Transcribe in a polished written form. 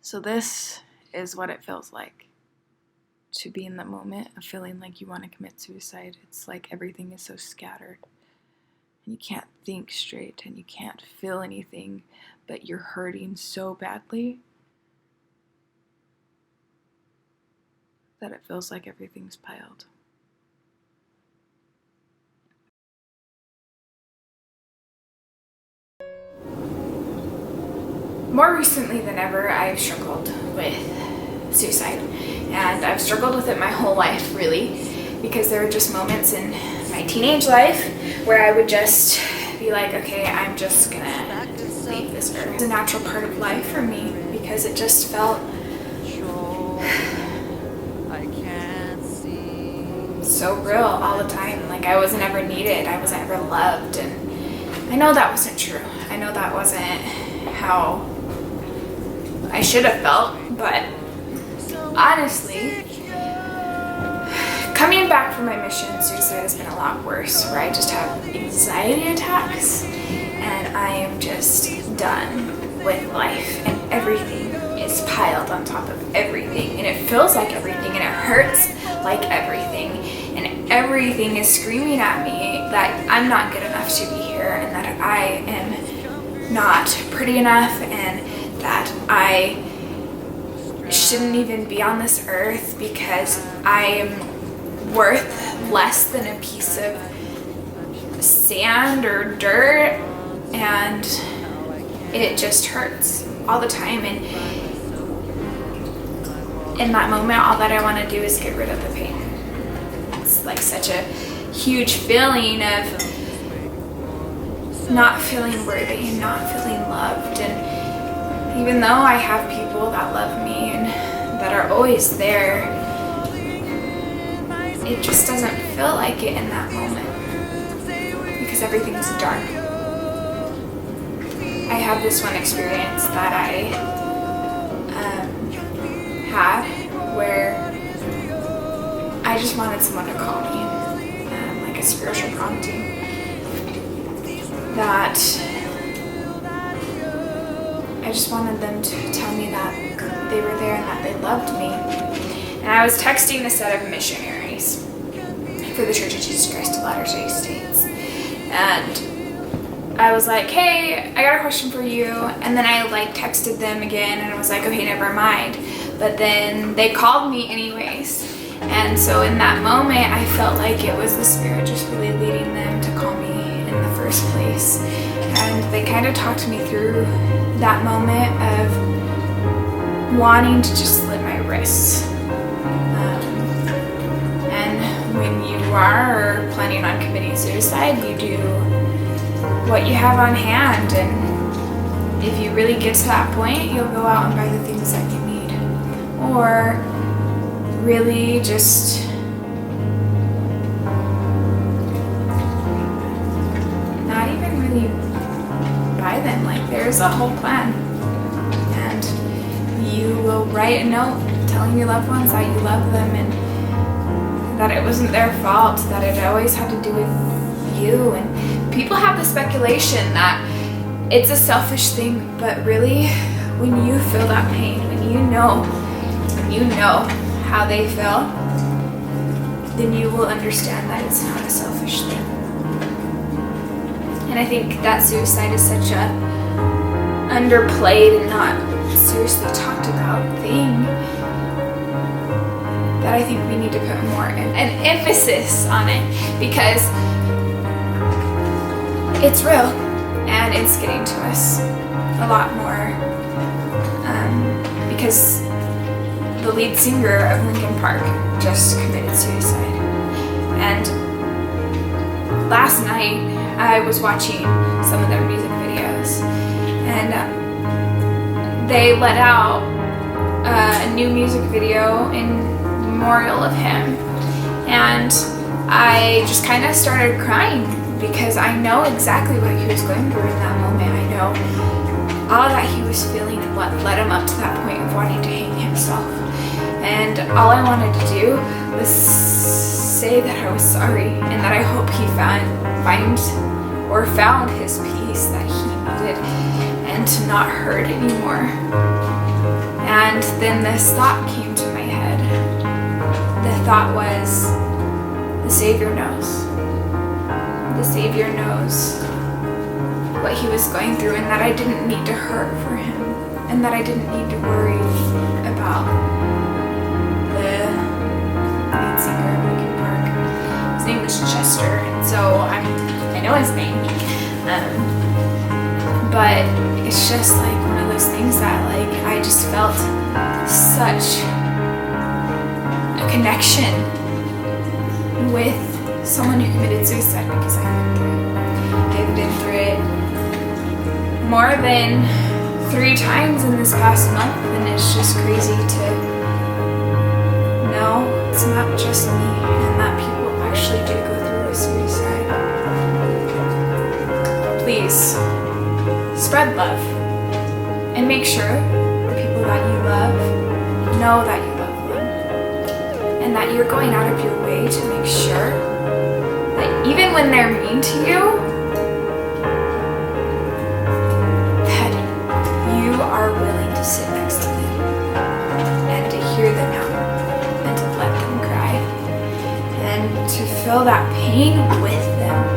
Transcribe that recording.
So this is what it feels like to be in the moment of feeling like you want to commit suicide. It's like everything is so scattered and you can't think straight and you can't feel anything, but you're hurting so badly that it feels like everything's piled. More recently than ever, I've struggled with suicide, and I've struggled with it my whole life, really, because there were just moments in my teenage life where I would just be like, okay, I'm just gonna leave this earth. It's a natural part of life for me because it just felt so real all the time. Like I wasn't ever needed, I wasn't ever loved, and I know that wasn't true. I know that wasn't how I should have felt, but honestly, coming back from my mission, suicide has been a lot worse, where I just have anxiety attacks and I am just done with life, and everything is piled on top of everything, and it feels like everything, and it hurts like everything, and everything is screaming at me that I'm not good enough to be here, and that I am not pretty enough, and that I shouldn't even be on this earth because I am worth less than a piece of sand or dirt, and it just hurts all the time. And in that moment, all that I want to do is get rid of the pain. It's like such a huge feeling of not feeling worthy and not feeling loved. And even though I have people that love me and that are always there, it just doesn't feel like it in that moment because everything's dark. I have this one experience that I had where I just wanted someone to call me, like a spiritual prompting, that I just wanted them to tell me that they were there and that they loved me. And I was texting a set of missionaries for the Church of Jesus Christ of Latter-day Saints. And I was like, hey, I got a question for you. And then I texted them again and I was like, okay, never mind. But then they called me anyways. And so in that moment, I felt like it was the Spirit just really leading them to call me in the first place. And they kind of talked me through that moment of wanting to just slit my wrists. And when you are planning on committing suicide, you do what you have on hand. And if you really get to that point, you'll go out and buy the things that you need. Or really just not even really buy them. Like there's a whole plan, and you will write a note telling your loved ones that you love them and that it wasn't their fault, that it always had to do with you. And people have the speculation that it's a selfish thing, but really when you feel that pain, when you know how they feel, then you will understand that it's not a selfish thing. And I think that suicide is such a underplayed and not seriously talked about thing that I think we need to put more an emphasis on it, because it's real and it's getting to us a lot more, because the lead singer of Linkin Park just committed suicide. And last night I was watching some of their music videos, and they let out a new music video in memorial of him, and I just kind of started crying because I know exactly what he was going through in that moment. I know all that he was feeling and what led him up to that point of wanting to hang himself. And all I wanted to do was say that I was sorry and that I hope he found his peace that he needed and to not hurt anymore. And then this thought came to my head. The thought was, the Savior knows. The Savior knows what he was going through, and that I didn't need to hurt for him, and that I didn't need to worry about the lead singer of Linkin Park. His name was Chester, and so I know his name. But it's just like one of those things that like I just felt such a connection with someone who committed suicide, because I've been through it more than 3 times in this past month, and it's just crazy to know it's not just me, and that people actually do go through a suicide. Please spread love, and make sure the people that you love know that you love them, and that you're going out of your way to make sure that even when they're mean to you, are willing to sit next to them and to hear them out and to let them cry and to feel that pain with them.